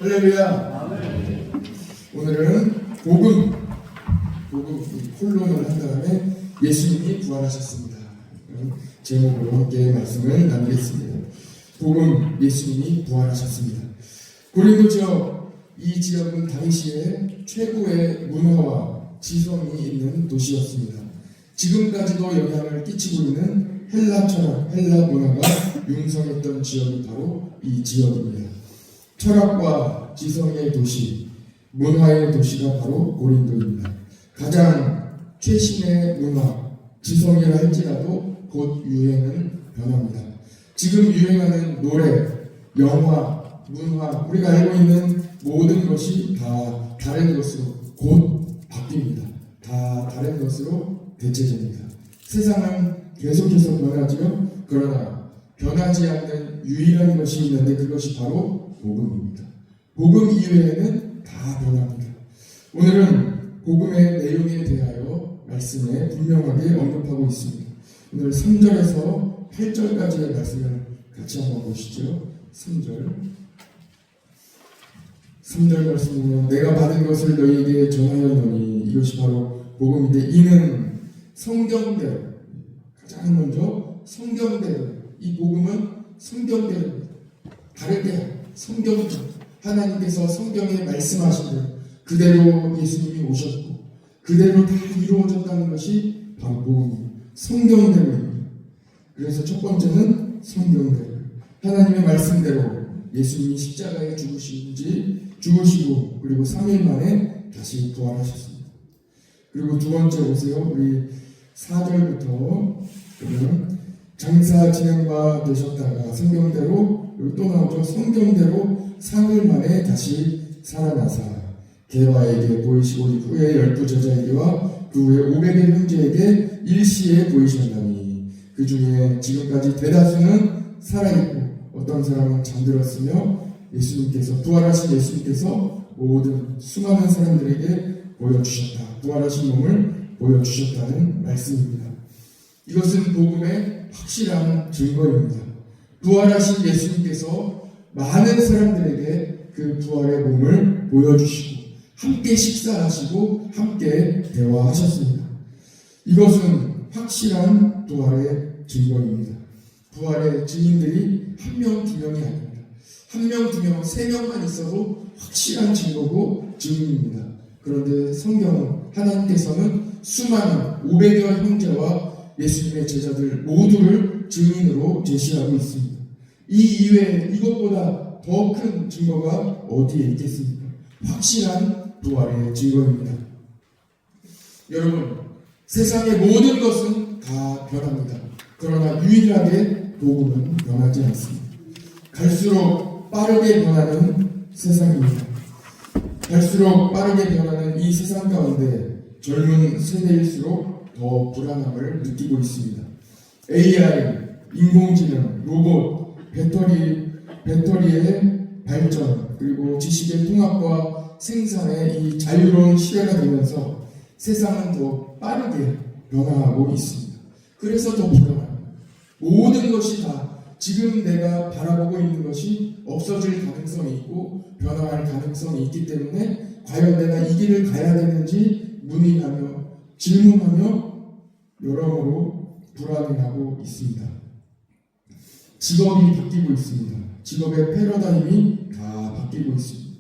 할렐루야. 오늘은 복음 콜론을 한 다음에 예수님이 부활하셨습니다. 제목으로 함께 말씀을 나누겠습니다. 복음, 예수님이 부활하셨습니다. 고린도 지역, 이 지역은 당시에 최고의 문화와 지성이 있는 도시였습니다. 지금까지도 영향을 끼치고 있는 헬라 철학, 헬라 문화가 융성했던 지역이 바로 이 지역입니다. 철학과 지성의 도시, 문화의 도시가 바로 고린도입니다. 가장 최신의 문화, 지성이라 할지라도 곧 유행은 변합니다. 지금 유행하는 노래, 영화, 문화, 우리가 알고 있는 모든 것이 다 다른 것으로 곧 바뀝니다. 다 다른 것으로 대체됩니다. 세상은 계속해서 변하지요. 그러나 변하지 않는 유일한 것이 있는데 그것이 바로 복음입니다. 복음 이외에는 다 변합니다. 오늘은 복음의 내용에 대하여 말씀에 분명하게 언급하고 있습니다. 오늘 3절에서 8절까지의 말씀을 같이 한번 보시죠. 3절 말씀 보면 내가 받은 것을 너희에게 전하였노니 이것이 바로 복음인데 이는 성경대로, 가장 먼저 성경대로, 이 복음은 성경대로입니다. 다르게 성경대로 하나님께서 성경에 말씀하신 대로 그대로 예수님이 오셨고 그대로 다 이루어졌다는 것이 바로 복음입니다. 성경대로입니다. 그래서 첫 번째는 성경대로, 하나님의 말씀대로 예수님이 십자가에 죽으시고 그리고 3일 만에 다시 부활하셨습니다. 그리고 두 번째 보세요. 우리 4절부터 보면 장사 진행바 되셨다가 성경대로, 여기 또 나오죠. 성경대로 3일 만에 다시 살아나사 게바에게 보이시고 이후에 12 제자에게와 그 후에 500의 형제에게 일시에 보이셨나니 그 중에 지금까지 대다수는 살아있고 어떤 사람은 잠들었으며 예수님께서, 부활하신 예수님께서 모든 수많은 사람들에게 보여주셨다. 부활하신 몸을 보여주셨다는 말씀입니다. 이것은 복음의 확실한 증거입니다. 부활하신 예수님께서 많은 사람들에게 그 부활의 몸을 보여주시고 함께 식사하시고 함께 대화하셨습니다. 이것은 확실한 부활의 증거입니다. 부활의 증인들이 한 명, 두 명이 아닙니다. 한 명, 두 명, 세 명만 있어도 확실한 증거고 증인입니다. 그런데 성경은, 하나님께서는 수많은 500여 형제와 예수님의 제자들 모두를 증인으로 제시하고 있습니다. 이 이외에 이것보다 더 큰 증거가 어디에 있겠습니까? 확실한 부활의 증거입니다. 여러분, 세상의 모든 것은 다 변합니다. 그러나 유일하게 복음은 변하지 않습니다. 갈수록 빠르게 변하는 세상입니다. 갈수록 빠르게 변하는 이 세상 가운데 젊은 세대일수록 더 불안함을 느끼고 있습니다. AI, 인공지능, 로봇, 배터리의 발전, 그리고 지식의 통합과 생산의 이 자유로운 시대가 되면서 세상은 더 빠르게 변화하고 있습니다. 그래서 더 불안합니다. 모든 것이 다 지금 내가 바라보고 있는 것이 없어질 가능성이 있고 변화할 가능성이 있기 때문에 과연 내가 이 길을 가야 되는지 문의하며 질문하며 여러모로 불안해하고 있습니다. 직업이 바뀌고 있습니다. 직업의 패러다임이 다 바뀌고 있습니다.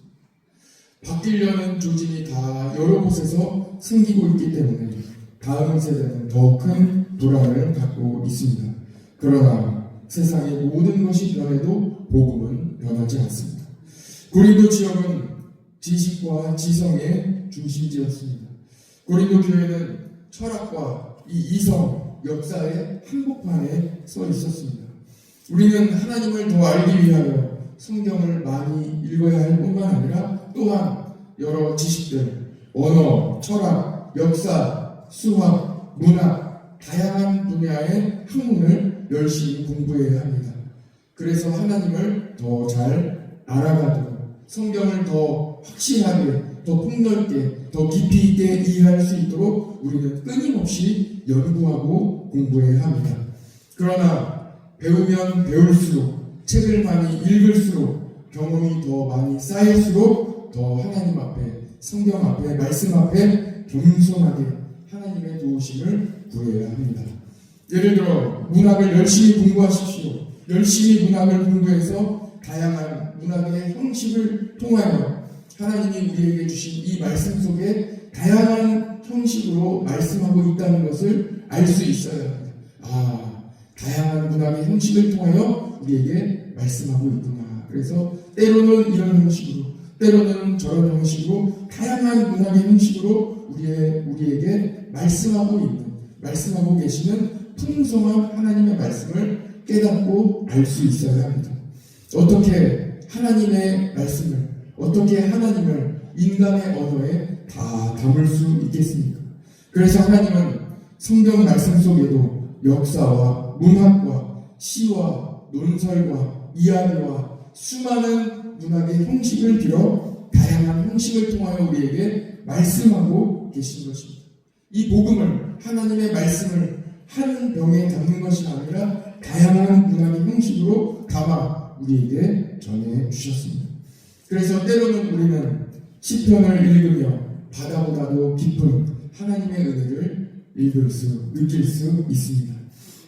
바뀌려는 조짐이 다 여러 곳에서 생기고 있기 때문에 다음 세대는 더 큰 불안을 갖고 있습니다. 그러나 세상의 모든 것이 변해도 복음은 변하지 않습니다. 고린도 지역은 지식과 지성의 중심지였습니다. 고린도 교회는 철학과 이 이성, 역사의 한복판에 서 있었습니다. 우리는 하나님을 더 알기 위하여 성경을 많이 읽어야 할 뿐만 아니라 또한 여러 지식들, 언어, 철학, 역사, 수학, 문학, 다양한 분야의 학문을 열심히 공부해야 합니다. 그래서 하나님을 더 잘 알아가도록, 성경을 더 확실하게, 더 폭넓게, 더 깊이 있게 이해할 수 있도록 우리는 끊임없이 연구하고 공부해야 합니다. 그러나 배우면 배울수록, 책을 많이 읽을수록 경험이 더 많이 쌓일수록 더 하나님 앞에, 성경 앞에, 말씀 앞에 겸손하게 하나님의 도우심을 구해야 합니다. 예를 들어 문학을 열심히 공부하십시오. 열심히 문학을 공부해서 다양한 문학의 형식을 통하여 하나님이 우리에게 주신 이 말씀 속에 다양한 형식으로 말씀하고 있다는 것을 알 수 있어야 합니다. 다양한 문학의 형식을 통하여 우리에게 말씀하고 있구나. 그래서 때로는 이런 형식으로, 때로는 저런 형식으로, 다양한 문학의 형식으로 우리에게 말씀하고 계시는 풍성한 하나님의 말씀을 깨닫고 알 수 있어야 합니다. 어떻게 하나님의 말씀을, 어떻게 하나님을 인간의 언어에 다 담을 수 있겠습니까? 그래서 하나님은 성경 말씀 속에도 역사와 문학과 시와 논설과 이야기와 수많은 문학의 형식을 빌어 다양한 형식을 통하여 우리에게 말씀하고 계신 것입니다. 이 복음을, 하나님의 말씀을 한 병에 담는 것이 아니라 다양한 문학의 형식으로 담아 우리에게 전해 주셨습니다. 그래서 때로는 우리는 시편을 읽으며 바다보다도 깊은 하나님의 은혜를 느낄 수 있습니다.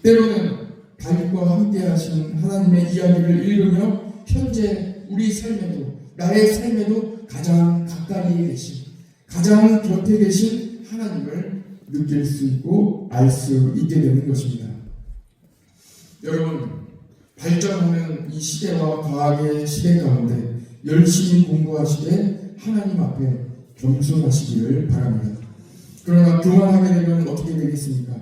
때로는 다윗과 함께 하신 하나님의 이야기를 읽으며 현재 우리 삶에도, 나의 삶에도 가장 가까이에 계신, 가장 곁에 계신 하나님을 느낄 수 있고 알 수 있게 되는 것입니다. 여러분, 발전하는 이 시대와 과학의 시대 가운데 열심히 공부하시되 하나님 앞에 겸손하시기를 바랍니다. 그러나 교만하게 되면 어떻게 되겠습니까?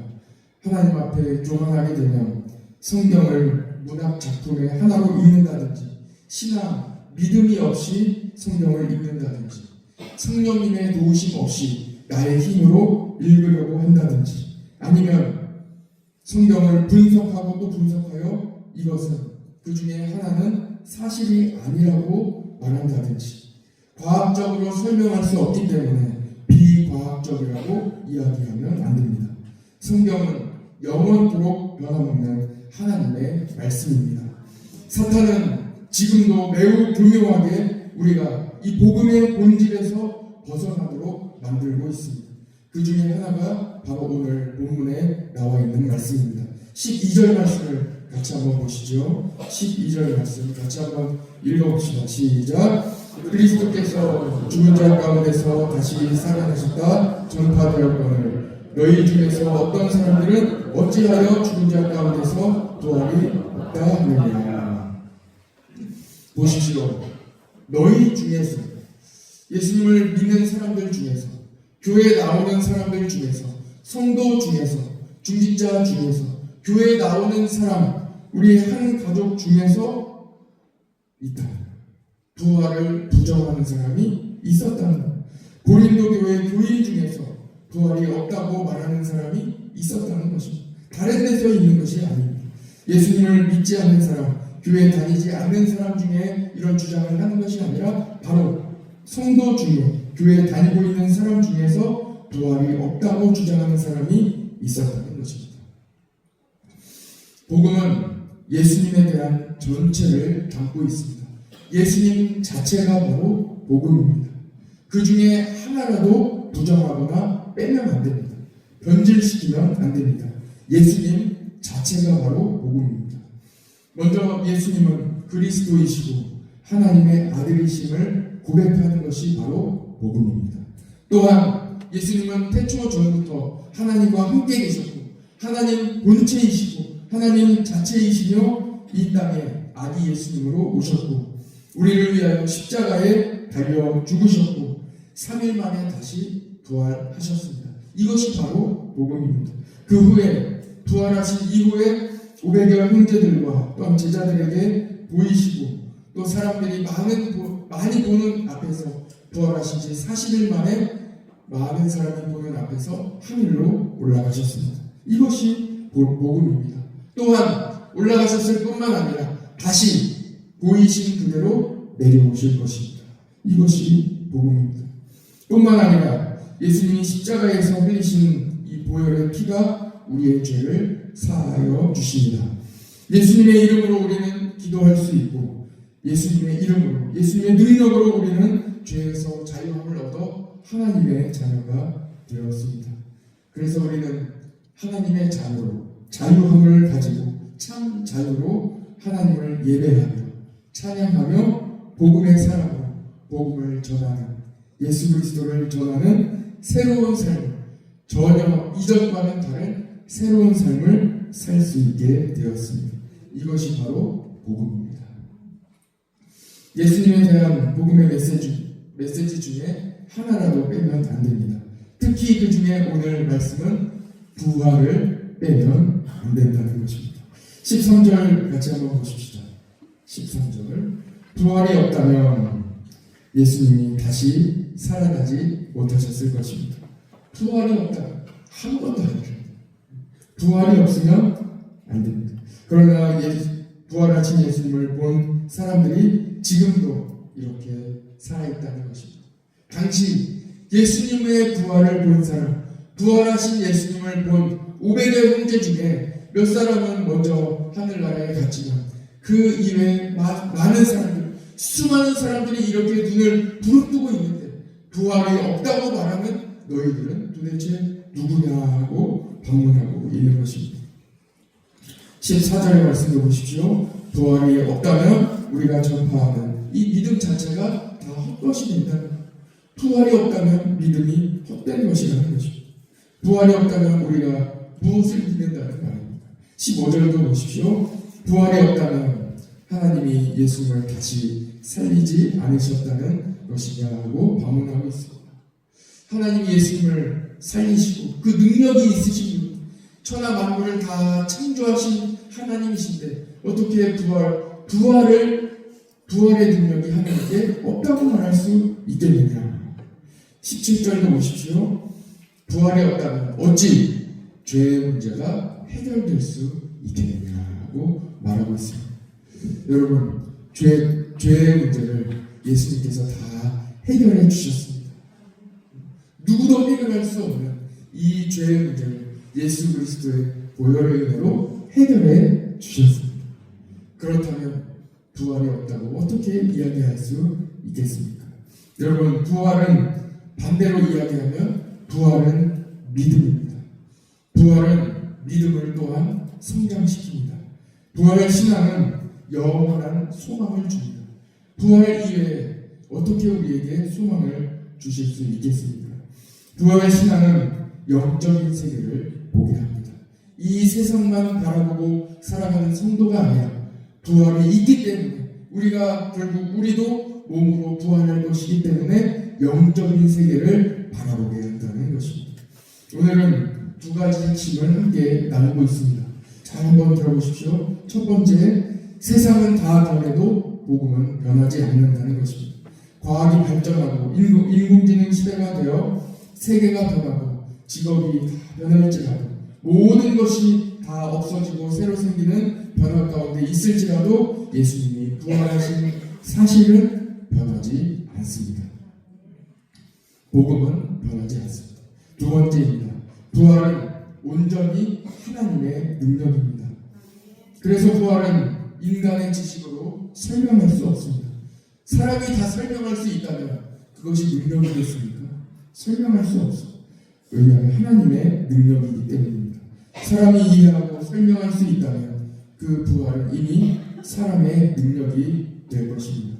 하나님 앞에 교만하게 되면 성경을 문학 작품의 하나로 읽는다든지, 신앙, 믿음이 없이 성경을 읽는다든지, 성령님의 도우심 없이 나의 힘으로 읽으려고 한다든지, 아니면 성경을 분석하고 또 분석하여 이것은 그 중에 하나는 사실이 아니라고 말한다든지, 과학적으로 설명할 수 없기 때문에 비과학적이라고 이야기하면 안 됩니다. 성경은 영원토록 변함없는 하나님의 말씀입니다. 사탄은 지금도 매우 교묘하게 우리가 이 복음의 본질에서 벗어나도록 만들고 있습니다. 그 중에 하나가 바로 오늘 본문에 나와 있는 말씀입니다. 12절 말씀을 같이 한번 보시죠. 12절 말씀 같이 한번 읽어봅시다. 시작. 그리스도께서 죽은 자 가운데서 다시 살아나셨다 전파되었거늘 너희 중에서 어떤 사람들은 어찌하여 죽은 자 가운데서 부활이 없다 하느냐. 보십시오. 너희 중에서, 예수님을 믿는 사람들 중에서, 교회에 나오는 사람들 중에서, 성도 중에서, 중직자 중에서, 교회에 나오는 사람, 우리 한 가족 중에서 있다. 부활을 부정하는 사람이 있었다는 것. 고린도 교회 교인 중에서 부활이 없다고 말하는 사람이 있었다는 것입니다. 다른 데서 있는 것이 아닙니다. 예수님을 믿지 않는 사람, 교회에 다니지 않는 사람 중에 이런 주장을 하는 것이 아니라 바로 성도 중에, 교회에 다니고 있는 사람 중에서 부활이 없다고 주장하는 사람이 있었다는 것입니다. 복음은 예수님에 대한 전체를 담고 있습니다. 예수님 자체가 바로 복음입니다. 그 중에 하나라도 부정하거나 빼면 안 됩니다. 변질시키면 안 됩니다. 예수님 자체가 바로 복음입니다. 먼저 예수님은 그리스도이시고 하나님의 아들이심을 고백하는 것이 바로 복음입니다. 또한 예수님은 태초 전부터 하나님과 함께 계셨고 하나님 본체이시고 하나님 자체이시며 이 땅에 아기 예수님으로 오셨고 우리를 위하여 십자가에 달려 죽으셨고 3일 만에 다시 부활하셨습니다. 이것이 바로 복음입니다. 그 후에 부활하신 이후에 500여 형제들과 또한 제자들에게 보이시고 또 사람들이 많이 보는 앞에서 부활하신 지 40일 만에 많은 사람이 보는 앞에서 하늘로 올라가셨습니다. 이것이 복음입니다. 또한 올라가셨을 뿐만 아니라 다시 보이신 그대로 내려오실 것입니다. 이것이 복음입니다. 뿐만 아니라 예수님이 십자가에서 흘리신 이 보혈의 피가 우리의 죄를 사하여 주십니다. 예수님의 이름으로 우리는 기도할 수 있고 예수님의 이름으로, 예수님의 능력으로 우리는 죄에서 자유함을 얻어 하나님의 자녀가 되었습니다. 그래서 우리는 하나님의 자녀로, 자유함을 가지고 참 자유로 하나님을 예배하며 찬양하며 복음의 사람으로 복음을 전하는, 예수 그리스도를 전하는 새로운 삶을, 전혀 이전과는 다른 새로운 삶을 살 수 있게 되었습니다. 이것이 바로 복음입니다. 예수님에 대한 복음의 메시지 중에 하나라도 빼면 안 됩니다. 특히 그 중에 오늘 말씀은 부활을 빼면 안 된다는 것입니다. 13절 같이 한번 보십시다. 13절. 부활이 없다면 예수님이 다시 살아나지 못하셨을 것입니다. 부활이 없다면 아무것도 안 됩니다. 부활이 없으면 안 됩니다. 그러나 부활하신 예수님을 본 사람들이 지금도 이렇게 살아있다는 것입니다. 당시 예수님의 부활을 본 사람, 부활하신 예수님을 본 500여 형제 중에 몇 사람은 먼저 하늘나라에 갔지만 그 이외에 많은 사람들, 수많은 사람들이 이렇게 눈을 부릅뜨고 있는데 부활이 없다고 말하면 너희들은 도대체 누구냐 하고 방문하고 있는 것입니다. 14절의 말씀을 보십시오. 부활이 없다면 우리가 전파하는 이 믿음 자체가 다 헛것이 된다는 것. 부활이 없다면 믿음이 헛된 것이라는 것입니다. 부활이 없다면 우리가 무엇을 믿는다는 말입니다. 15절도 보십시오. 부활이 없다면 하나님이 예수님을 다시 살리지 않으셨다는 것이냐 하고 반문하고 있습니다. 하나님이 예수님을 살리시고 그 능력이 있으신 분, 천하 만물을 다 창조하신 하나님이신데 어떻게 부활의 능력이 하나님께 없다고 말할 수 있겠느냐. 17절도 보십시오. 부활이 없다면 어찌 죄의 문제가 해결될 수 있겠느냐고 말하고 있습니다. 여러분, 죄의 문제를 예수님께서 다 해결해 주셨습니다. 누구도 해결할 수 없는 이 죄의 문제를 예수 그리스도의 보혈의 은혜로 해결해 주셨습니다. 그렇다면 부활이 없다고 어떻게 이야기할 수 있겠습니까? 여러분, 부활은 반대로 이야기하면 부활은 믿음입니다. 부활은 믿음을 또한 성장시킵니다. 부활의 신앙은 영원한 소망을 줍니다. 부활 이외에 어떻게 우리에게 소망을 주실 수 있겠습니까? 부활의 신앙은 영적인 세계를 보게 합니다. 이 세상만 바라보고 살아가는 성도가 아니라 부활이 있기 때문에 우리가 결국 우리도 몸으로 부활할 것이기 때문에 영적인 세계를 바라보게 한다는 것입니다. 오늘은 두 가지 짐을 함께 나누고 있습니다. 잘 한번 들어보십시오. 첫 번째, 세상은 다 변해도 복음은 변하지 않는다는 것입니다. 과학이 발전하고 인공지능 시대가 되어 세계가 변하고 직업이 다 변할지라도 모든 것이 다 없어지고 새로 생기는 변화 가운데 있을지라도 예수님이 부활하신 사실은 변하지 않습니다. 복음은 변하지 않습니다. 두 번째입니다. 부활은 온전히 하나님의 능력입니다. 그래서 부활은 인간의 지식으로 설명할 수 없습니다. 사람이 다 설명할 수 있다면 그것이 능력이겠습니까? 설명할 수 없습니다. 왜냐하면 하나님의 능력이기 때문입니다. 사람이 이해하고 설명할 수 있다면 그 부활은 이미 사람의 능력이 될 것입니다.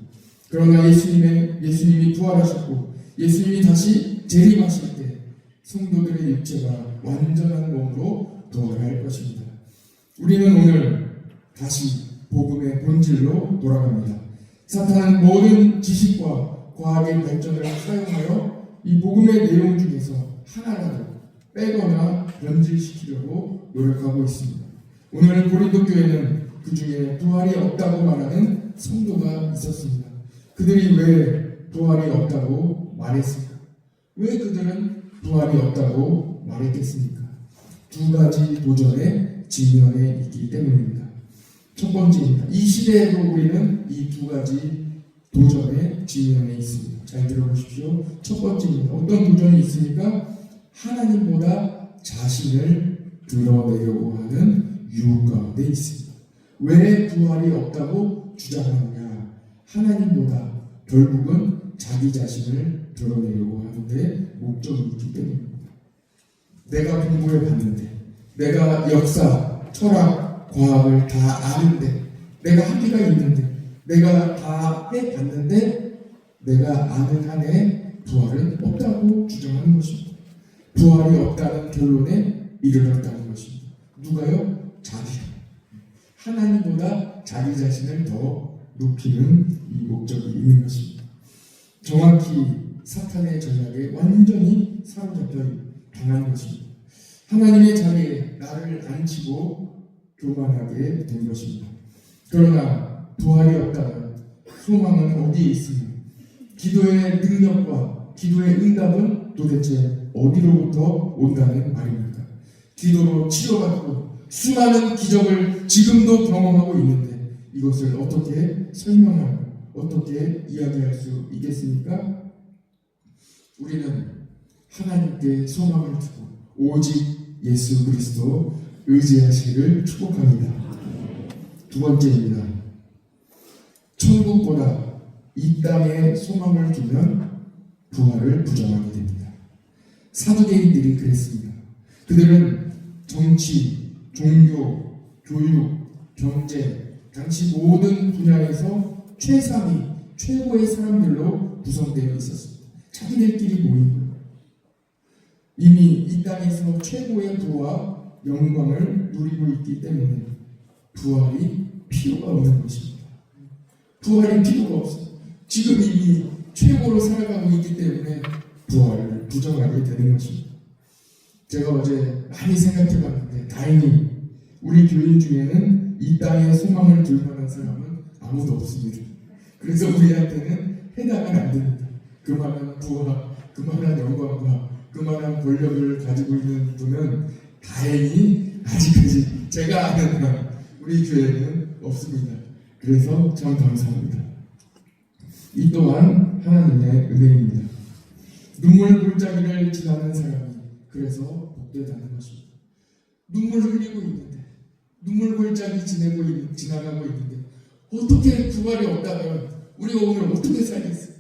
그러나 예수님이 부활하셨고 예수님이 다시 재림하실 때 성도들의 육체가 완전한 몸으로 부활할 것입니다. 우리는 오늘 다시 복음의 본질로 돌아갑니다. 사탄은 모든 지식과 과학의 발전을 사용하여 이 복음의 내용 중에서 하나라도 빼거나 변질시키려고 노력하고 있습니다. 오늘 고린도 교회는 그 중에 부활이 없다고 말하는 성도가 있었습니다. 그들이 왜 부활이 없다고 말했습니까? 왜 그들은 부활이 없다고 말했겠습니까? 두 가지 도전에 직면해 있기 때문입니다. 첫 번째입니다. 이 시대에도 우리는 이 두 가지 도전에 직면해 있습니다. 잘 들어보십시오. 첫 번째입니다. 어떤 도전이 있습니까? 하나님보다 자신을 드러내려고 하는 유혹 가운데 있습니다. 왜 부활이 없다고 주장하느냐 하나님보다 결국은 자기 자신을 드러내려고 하는데 목적이 있기 때문입니다. 내가 공부해 봤는데, 내가 역사, 철학, 과학을 다 아는데, 내가 학위가 있는데, 내가 다 해봤는데, 내가 아는 한에 부활은 없다고 주장하는 것입니다. 부활이 없다는 결론에 이르렀다는 것입니다. 누가요? 자기요. 하나님보다 자기 자신을 더 높이는 이 목적이 있는 것입니다. 정확히 사탄의 전략에 완전히 사로잡혀 당한 것입니다. 하나님의 자리에 나를 앉히고 교만하게 된 것입니다. 그러나 부활이 없다면 소망은 어디에 있으며 기도의 능력과 기도의 응답은 도대체 어디로부터 온다는 말입니까? 기도로 치료받고 수많은 기적을 지금도 경험하고 있는데 이것을 어떻게 설명하고 어떻게 이야기할 수 있겠습니까? 우리는 하나님께 소망을 두고 오직 예수 그리스도 의지하시기를 축복합니다. 두 번째입니다. 천국보다 이 땅에 소망을 두면 부활을 부정하게 됩니다. 사두개인들이 그랬습니다. 그들은 정치, 종교, 교육, 경제, 당시 모든 분야에서 최상위, 최고의 사람들로 구성되어 있었습니다. 자기들끼리 모인 거예요. 이미 이 땅에서 최고의 부와 영광을 누리고 있기 때문에 부활이 필요가 없는 것입니다. 부활이 필요가 없어요. 지금 이미 최고로 살아가고 있기 때문에 부활을 부정하게 되는 것입니다. 제가 어제 많이 생각해 봤는데 다행히 우리 교인 중에는 이 땅에 소망을 둘 만한 사람은 아무도 없습니다. 그래서 우리한테는 해당은 안 됩니다. 그만한 부와 그만한 영광과 그만한 권력을 가지고 있는 분은 다행히 아직까지 제가 아는 한 우리 교회는 없습니다. 그래서 참 감사합니다. 이 또한 하나님의 은혜입니다. 눈물 골짜기를 지나는 사람이 그래서 복되다는 것입니다. 눈물 흘리고 있는데, 눈물 골짜기 지나가고 있는데 어떻게 부활이 없다면 우리가 오늘 어떻게 살겠어요?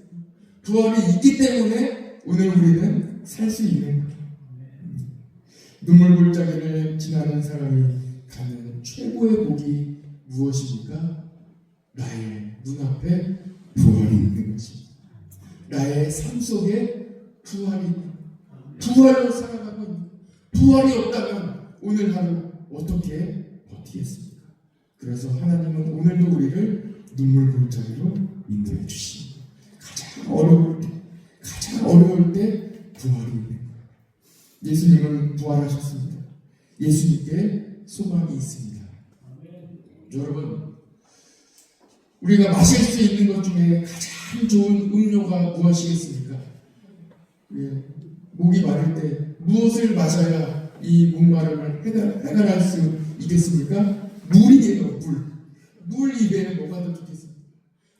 부활이 있기 때문에 오늘 우리는 살 수 있는 거예요. 눈물 골짜기를 지나는 사람이 갖는 최고의 복이 무엇입니까? 나의 눈앞에 부활이 있는 것입니다. 나의 삶 속에 부활로 살아가고 있는, 부활이 없다면 오늘 하루 어떻게 버티겠습니까? 그래서 하나님은 오늘도 우리를 눈물 골짜기로 인도해 주십니다. 가장 어려울 때 부활이 있는 거예요. 예수님은 부활하셨습니다. 예수님께 소망이 있습니다. 여러분, 우리가 마실 수 있는 것 중에 가장 좋은 음료가 무엇이겠습니까? 목이 마를 때 무엇을 마셔야 이 목마름을 해결할 수 있겠습니까? 물이에요, 물. 물 입에 뭐가 더 좋겠습니까?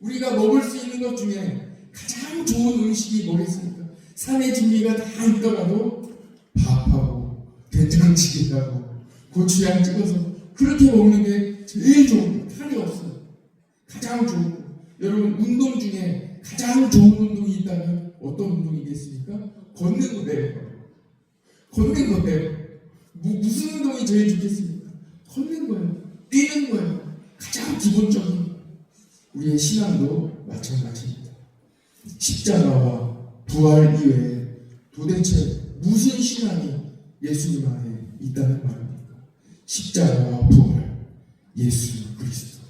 우리가 먹을 수 있는 것 중에 가장 좋은 음식이 뭐겠습니까? 산의 진미가 다 있더라도 밥하고 된장찌개하고 고추장 찍어서 그렇게 먹는 게 제일 좋은 거예요. 탈이 없어요. 가장 좋은 거. 여러분, 운동 중에 가장 좋은 운동이 있다면 어떤 운동이겠습니까? 걷는 거예요. 걷는 거예요. 무슨 운동이 제일 좋겠습니까? 걷는 거예요. 뛰는 거예요. 가장 기본적인. 우리의 신앙도 마찬가지입니다. 십자가와 부활 이외에 도대체 무슨 신앙이 예수님 안에 있다는 말입니까? 십자가와 부활, 예수 그리스도.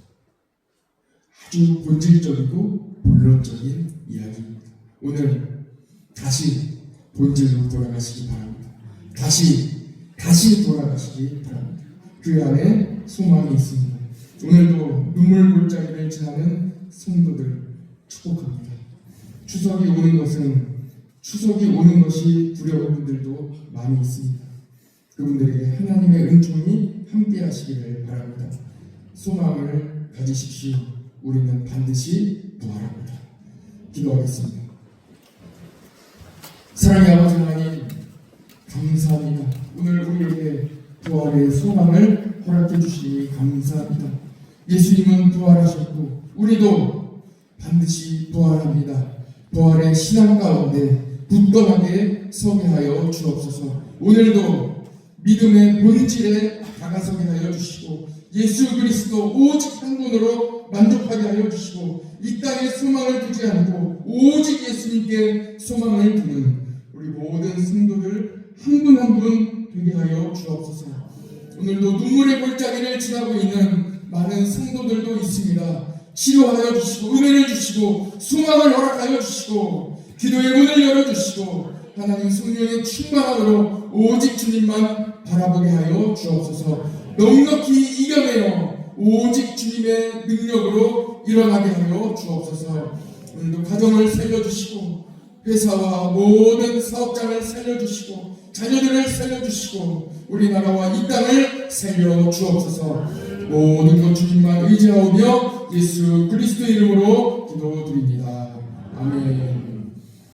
아주 본질적이고 본론적인 이야기입니다. 오늘 다시 본질로 돌아가시기 바랍니다. 다시 돌아가시기 바랍니다. 그 안에 소망이 있습니다. 오늘도 눈물 골짜기를 지나는 성도들 축복합니다. 추석이 오는 것이 두려운 분들도 많이 있습니다. 그분들에게 하나님의 은총이 함께 하시기를 바랍니다. 소망을 가지십시오. 우리는 반드시 부활합니다. 기도하겠습니다. 사랑의 아버지 하나님, 감사합니다. 오늘 우리에게 부활의 소망을 허락해 주시니 감사합니다. 예수님은 부활하셨고 우리도 반드시 부활합니다. 부활의 신앙 가운데 굳건하게 서게 하여 주옵소서. 오늘도 믿음의 본질에 다가서게 하여 주시고 예수 그리스도 오직 한 분으로 만족하게 하여 주시고 이 땅에 소망을 두지 않고 오직 예수님께 소망을 두는 우리 모든 성도들 한 분 한 분 되게 하여 주옵소서. 오늘도 눈물의 골짜기를 지나고 있는 많은 성도들도 있습니다. 치료하여 주시고 은혜를 주시고 소망을 허락하여 주시고 기도의 문을 열어주시고 하나님 성령의 충만함으로 오직 주님만 바라보게 하여 주옵소서. 넉넉히 이겨내어 오직 주님의 능력으로 일어나게 하여 주옵소서. 오늘도 가정을 살려주시고 회사와 모든 사업장을 살려주시고 자녀들을 살려주시고 우리나라와 이 땅을 살려주옵소서. 모든 것 주님만 의지하오며 예수 그리스도의 이름으로 기도드립니다. 아멘.